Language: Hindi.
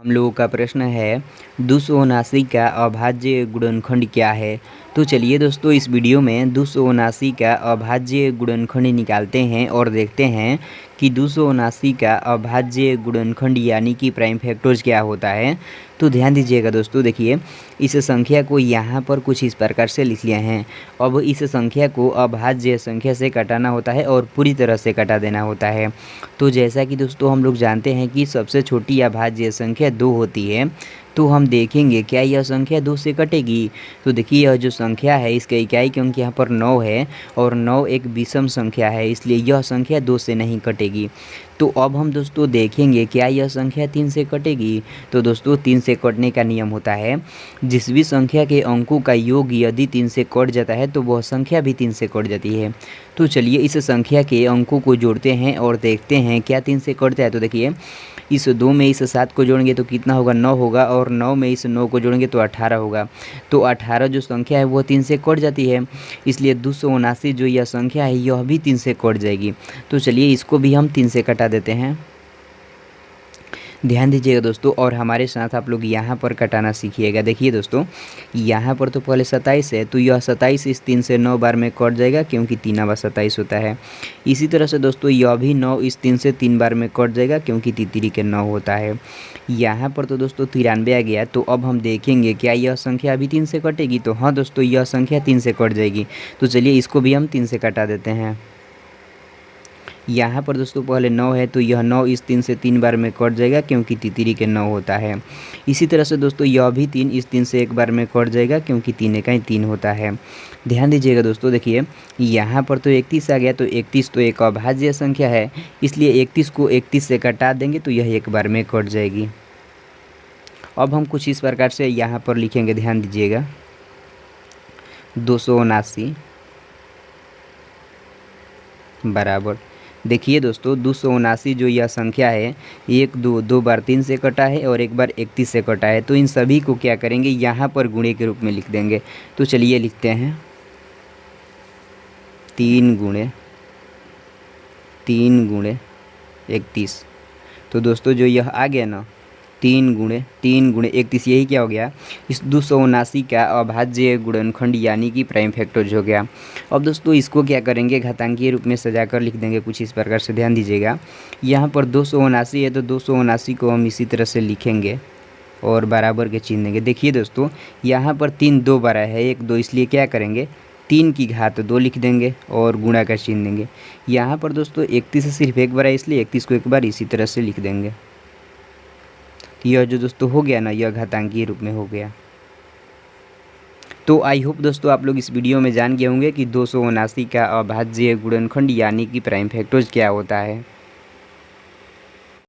हम लोगों का प्रश्न है 279 का अभाज्य गुणनखंड क्या है। तो चलिए दोस्तों, इस वीडियो में 279 का अभाज्य गुणनखंड निकालते हैं और देखते हैं कि 279 का अभाज्य गुणनखंड यानी कि प्राइम फैक्टर्स क्या होता है। तो ध्यान दीजिएगा दोस्तों, देखिए इस संख्या को यहाँ पर कुछ इस प्रकार से लिख लिया है। अब इस संख्या को अभाज्य संख्या से घटाना होता है और पूरी तरह से घटा देना होता है। तो जैसा कि दोस्तों हम लोग जानते हैं कि सबसे छोटी अभाज्य संख्या 2 होती है। तो हम देखेंगे क्या यह संख्या 2 से कटेगी। तो देखिए यह जो संख्या है इसका इकाई के अंक यहाँ पर 9 है और 9 एक विषम संख्या है, इसलिए यह संख्या 2 से नहीं कटेगी। तो अब हम दोस्तों देखेंगे क्या यह संख्या 3 से कटेगी। तो दोस्तों 3 से कटने का नियम होता है, जिस भी संख्या के अंकों का योग यदि 3 से कट जाता है तो वह संख्या भी 3 से कट जाती है। तो चलिए इस संख्या के अंकों को जोड़ते हैं और देखते हैं क्या 3 से कटता है। तो देखिए इस 2 में इस 7 को जोड़ेंगे तो कितना होगा, 9 होगा, और 9 में इस 9 को जोड़ेंगे तो 18 होगा। तो 18 जो संख्या है वो 3 से कट जाती है, इसलिए 279 जो यह संख्या है यह भी 3 से कट जाएगी। तो चलिए इसको भी हम 3 से कटा देते हैं। ध्यान दीजिएगा दोस्तों, और हमारे साथ आप लोग यहाँ पर कटाना सीखिएगा। देखिए दोस्तों, यहाँ पर तो पहले 27 है, तो यह 27 इस 3 से 9 बार में कट जाएगा क्योंकि 3 आवा 27 होता है। इसी तरह से दोस्तों यह भी 9 इस 3 से 3 बार में कट जाएगा क्योंकि तितरी के 9 होता है। यहाँ पर तो दोस्तों 93 आ गया। तो अब हम देखेंगे क्या यह संख्या अभी 3 से कटेगी। तो हाँ दोस्तों, यह संख्या 3 से कट जाएगी। तो चलिए इसको भी हम 3 से कटा देते हैं। यहाँ पर दोस्तों पहले 9 है, तो यह 9 इस 3 से 3 बार में कट जाएगा क्योंकि तितरी के 9 होता है। इसी तरह से दोस्तों यह भी 3 इस 3 से एक बार में कट जाएगा क्योंकि 3 एकाई 3 होता है। ध्यान दीजिएगा दोस्तों, देखिए यहाँ पर तो 31 आ गया। तो 31 तो एक अभाज्य संख्या है, इसलिए 31 को 31 से कटा देंगे तो यह एक बार में कट जाएगी। अब हम कुछ इस प्रकार से यहाँ पर लिखेंगे, ध्यान दीजिएगा। 279 बराबर, देखिए दोस्तों 279 जो यह संख्या है 1 2 बार 3 से कटा है और एक बार 31 से कटा है। तो इन सभी को क्या करेंगे, यहाँ पर गुणे के रूप में लिख देंगे। तो चलिए लिखते हैं 3 गुणे 31। तो दोस्तों जो यह आ गया ना 3 गुणे 31, यही क्या हो गया, इस 279 का अभाज्य गुणनखंड यानी कि प्राइम फैक्टर्स हो गया। अब दोस्तों इसको क्या करेंगे, घातांकीय रूप में सजा कर लिख देंगे कुछ इस प्रकार से। ध्यान दीजिएगा, यहाँ पर 279 है तो 279 को हम इसी तरह से लिखेंगे और बराबर के चिन्ह देंगे। देखिए दोस्तों यहाँ पर 3 2 बार है, 1 2, इसलिए क्या करेंगे 3 की घात 2 लिख देंगे और गुणा का चिन्ह देंगे। यहाँ पर दोस्तों 31 सिर्फ एक बार है, इसलिए 31 को एक बार इसी तरह से लिख देंगे। यह जो दोस्तों हो गया ना, यह घातांकीय रूप में हो गया। तो आई होप दोस्तों आप लोग इस वीडियो में जान गए होंगे कि 279 का अभाज्य गुणनखंड यानी कि प्राइम फैक्टर्स क्या होता है।